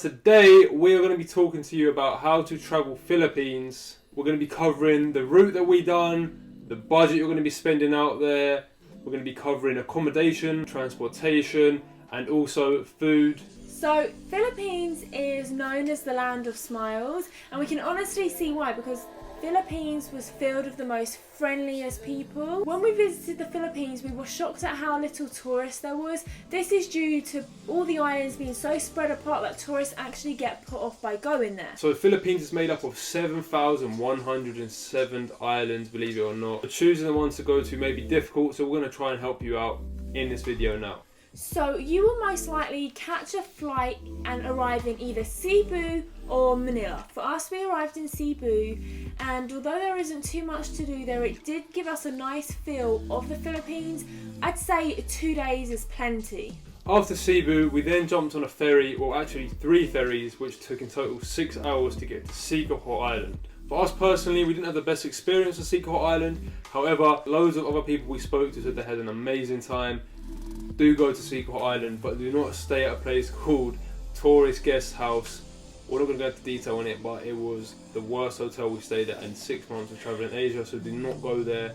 Today we're going to be talking to you about how to travel Philippines. We're going to be covering the route that we done, the budget you're going to be spending out there. We're going to be covering accommodation, transportation, and also food. So, Philippines is known as the land of smiles, and we can honestly see why, because Philippines was filled with the most friendliest people. When we visited the Philippines, we were shocked at how little tourists there was. This is due to all the islands being so spread apart that tourists actually get put off by going there. So the Philippines is made up of 7,107 islands, believe it or not. Choosing the ones to go to may be difficult, so we're going to try and help you out in this video now. So you will most likely catch a flight and arrive in either Cebu or Manila. For us, we arrived in Cebu, and although there isn't too much to do there, it did give us a nice feel of the Philippines. I'd say 2 days is plenty. After Cebu, we then jumped on a ferry, well actually 3 ferries, which took in total 6 hours to get to Siquijor Island. For us personally, we didn't have the best experience on Siquijor Island. However, loads of other people we spoke to said they had an amazing time. Do go to Siquijor Island, but do not stay at a place called Tourist Guest House. We're not going to go into detail on it, but it was the worst hotel we stayed at in 6 months of travelling in Asia, so do not go there.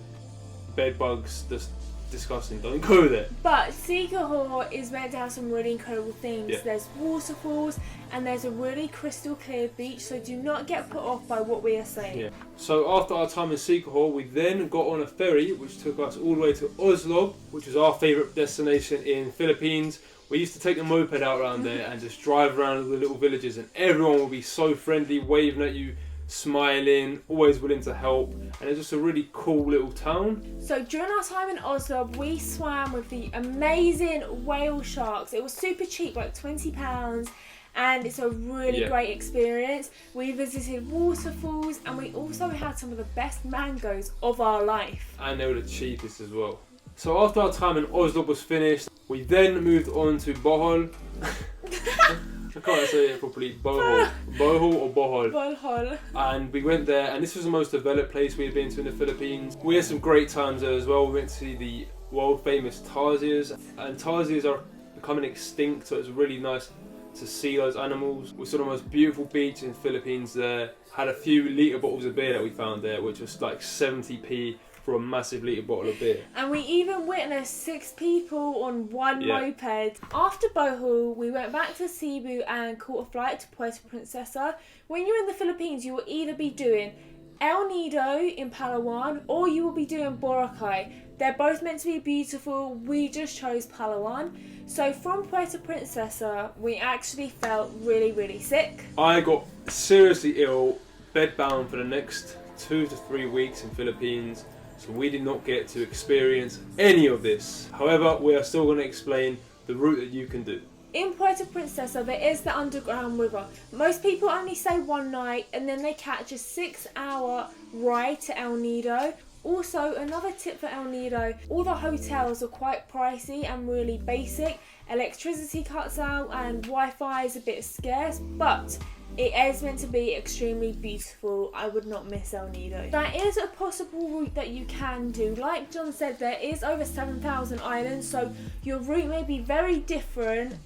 Bed bugs, just disgusting, don't go there. But Siquijor is meant to have some really incredible things. Yeah. There's waterfalls and there's a really crystal clear beach, so do not get put off by what we are saying. Yeah. So after our time in Siquijor, we then got on a ferry which took us all the way to Oslob, which is our favourite destination in Philippines. We used to take the moped out around there and just drive around the little villages, and everyone will be so friendly, waving at you, smiling, always willing to help, and it's just a really cool little town. So during our time in Oslo, we swam with the amazing whale sharks. It was super cheap, like £20, and it's a really great experience. We visited waterfalls, and we also had some of the best mangoes of our life. And they were the cheapest as well. So after our time in Oslo was finished, we then moved on to Bohol. I can't say it properly. Bohol. Bohol or Bohol. Bohol. And we went there, and this was the most developed place we had been to in the Philippines. We had some great times there as well. We went to see the world famous tarsiers, and tarsiers are becoming extinct, so it's really nice to see those animals. We saw the most beautiful beach in the Philippines there. Had a few litre bottles of beer that we found there, which was like 70p for a massive litre bottle of beer. And we even witnessed 6 people on one moped. After Bohol, we went back to Cebu and caught a flight to Puerto Princesa. When you're in the Philippines, you will either be doing El Nido in Palawan, or you will be doing Boracay. They're both meant to be beautiful. We just chose Palawan. So from Puerto Princesa, we actually felt really, really sick. I got seriously ill, bedbound for the next 2 to 3 weeks in Philippines. So we did not get to experience any of this. However, we are still going to explain the route that you can do. In Puerto Princesa, there is the underground river. Most people only stay one night and then they catch a 6-hour ride to El Nido. Also, another tip for El Nido, all the hotels are quite pricey and really basic. Electricity cuts out and Wi-Fi is a bit scarce, but it is meant to be extremely beautiful. I would not miss El Nido. That is a possible route that you can do. Like John said, there is over 7,000 islands, so your route may be very different.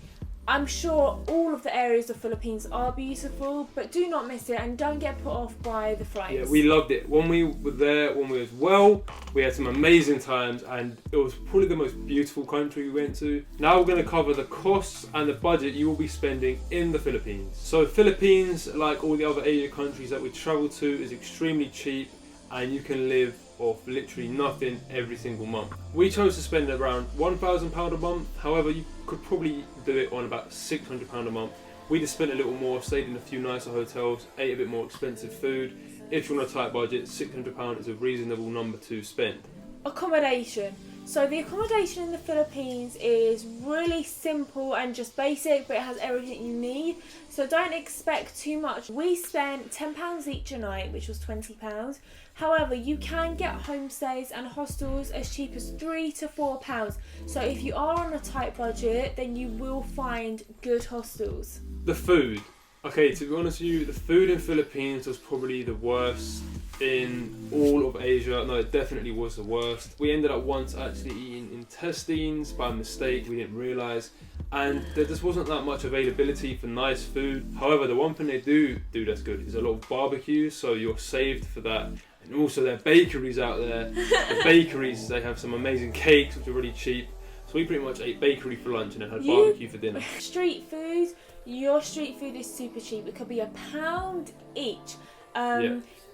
I'm sure all of the areas of Philippines are beautiful, but do not miss it and don't get put off by the flights. Yeah, we loved it. When we were there, when we was well, we had some amazing times, and it was probably the most beautiful country we went to. Now we're going to cover the costs and the budget you will be spending in the Philippines. So Philippines, like all the other Asian countries that we travel to, is extremely cheap, and you can live off literally nothing every single month. We chose to spend around £1,000 a month. However, you could probably do it on about £600 a month. We just spent a little more, stayed in a few nicer hotels, ate a bit more expensive food. If you're on a tight budget, £600 is a reasonable number to spend. Accommodation. So the accommodation in the Philippines is really simple and just basic, but it has everything you need. So don't expect too much. We spent £10 each a night, which was £20. However, you can get homestays and hostels as cheap as £3 to £4. So if you are on a tight budget, then you will find good hostels. The food. Okay, to be honest with you, the food in Philippines was probably the worst in all of Asia. No, it definitely was the worst. We ended up once actually eating intestines by mistake. We didn't realise. and there just wasn't that much availability for nice food. However, the one thing they do that's good is a lot of barbecues, so you're saved for that. And also their bakeries out there. The bakeries, they have some amazing cakes which are really cheap. So we pretty much ate bakery for lunch and then had barbecue for dinner. Street food, your street food is super cheap. It could be £1 each.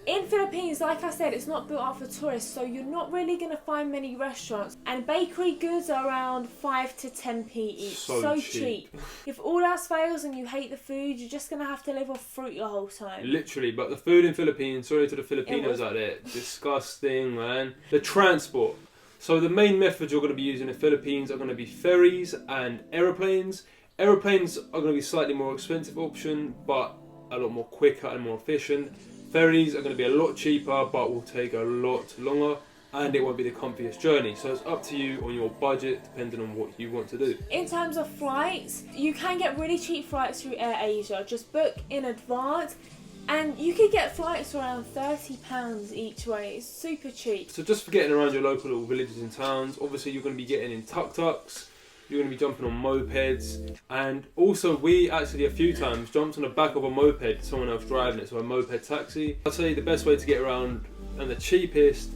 In Philippines, like I said, it's not built up for tourists, so you're not really going to find many restaurants. And bakery goods are around 5 to 10p each. So cheap. If all else fails and you hate the food, you're just going to have to live off fruit the whole time. Literally, but the food in Philippines, sorry to the Filipinos out there, disgusting, man. The transport. So the main methods you're going to be using in the Philippines are going to be ferries and aeroplanes. Aeroplanes are going to be slightly more expensive option, but a lot more quicker and more efficient. Ferries are going to be a lot cheaper, but will take a lot longer, and it won't be the comfiest journey. So it's up to you on your budget, depending on what you want to do. In terms of flights, you can get really cheap flights through AirAsia. Just book in advance, and you could get flights for around £30 each way. It's super cheap. So just for getting around your local little villages and towns, obviously you're going to be getting in tuk-tuks, you're going to be jumping on mopeds, and also we actually a few times jumped on the back of a moped, someone else driving it, so a moped taxi. I'd say the best way to get around and the cheapest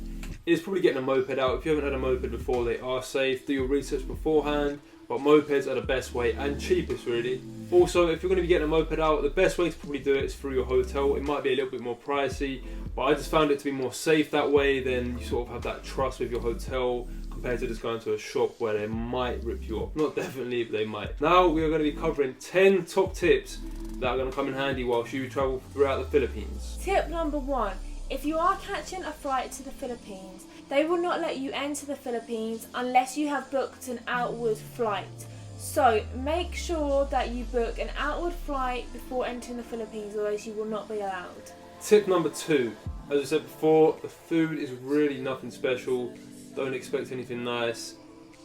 is probably getting a moped out. If you haven't had a moped before, they are safe. Do your research beforehand, but mopeds are the best way and cheapest really. Also, if you're going to be getting a moped out, the best way to probably do it is through your hotel. It might be a little bit more pricey, but I just found it to be more safe that way. Then you sort of have that trust with your hotel, compared to just going to a shop where they might rip you off. Not definitely, but they might. Now we are going to be covering 10 top tips that are going to come in handy whilst you travel throughout the Philippines. Tip number 1. If you are catching a flight to the Philippines, they will not let you enter the Philippines unless you have booked an outward flight. So make sure that you book an outward flight before entering the Philippines, otherwise you will not be allowed. Tip number 2. As I said before, the food is really nothing special. Don't expect anything nice,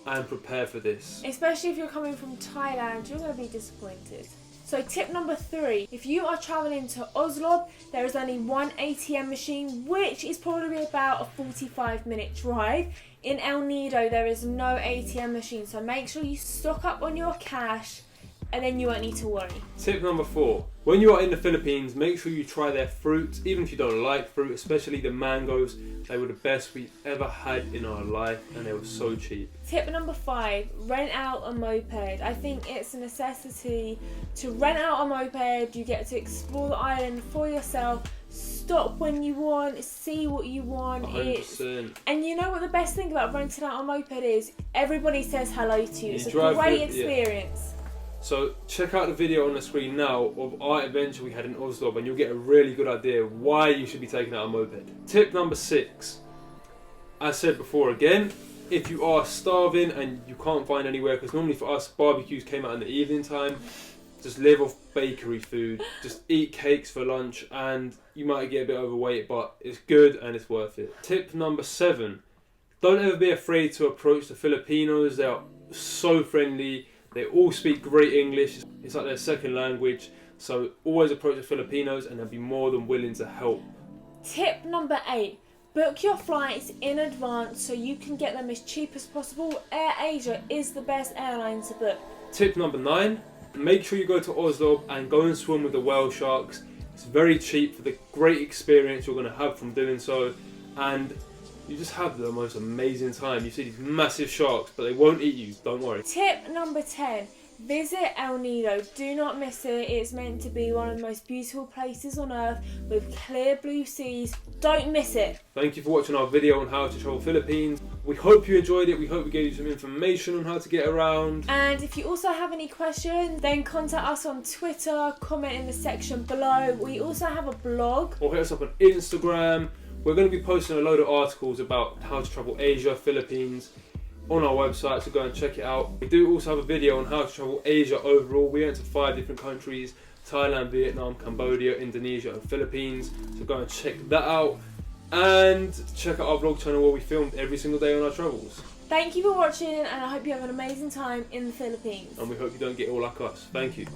and prepare for this. Especially if you're coming from Thailand, you're going to be disappointed. So tip number 3, if you are travelling to Oslo, there is only one ATM machine, which is probably about a 45-minute drive. In El Nido, there is no ATM machine, so make sure you stock up on your cash, and then you won't need to worry. Tip number 4. When you are in the Philippines, make sure you try their fruit, even if you don't like fruit, especially the mangoes. They were the best we've ever had in our life, and they were so cheap. Tip number 5, rent out a moped. I think it's a necessity to rent out a moped. You get to explore the island for yourself, stop when you want, see what you want. 100%. And you know what the best thing about renting out a moped is? Everybody says hello to you. It's a great experience. Yeah. So check out the video on the screen now of our adventure we had in Oslo, and you'll get a really good idea why you should be taking out a moped. Tip number 6. As said before again, if you are starving and you can't find anywhere, because normally for us barbecues came out in the evening time, just live off bakery food, just eat cakes for lunch, and you might get a bit overweight, but it's good and it's worth it. Tip number 7. Don't ever be afraid to approach the Filipinos. They are so friendly. They all speak great English. It's like their second language. So always approach the Filipinos and they'll be more than willing to help. Tip number 8. Book your flights in advance so you can get them as cheap as possible. AirAsia is the best airline to book. Tip number 9. Make sure you go to Oslo and go and swim with the whale sharks. It's very cheap for the great experience you're going to have from doing so. And you just have the most amazing time. You see these massive sharks, but they won't eat you, don't worry. Tip number 10. Visit El Nido. Do not miss it. It's meant to be one of the most beautiful places on earth with clear blue seas. Don't miss it. Thank you for watching our video on how to travel Philippines. We hope you enjoyed it. We hope we gave you some information on how to get around. And if you also have any questions, then contact us on Twitter, comment in the section below. We also have a blog. Or hit us up on Instagram. We're going to be posting a load of articles about how to travel Asia, Philippines on our website, so go and check it out. We do also have a video on how to travel Asia overall. We went to 5 different countries: Thailand, Vietnam, Cambodia, Indonesia and Philippines. So go and check that out. And check out our vlog channel where we filmed every single day on our travels. Thank you for watching, and I hope you have an amazing time in the Philippines. And we hope you don't get all like us. Thank you.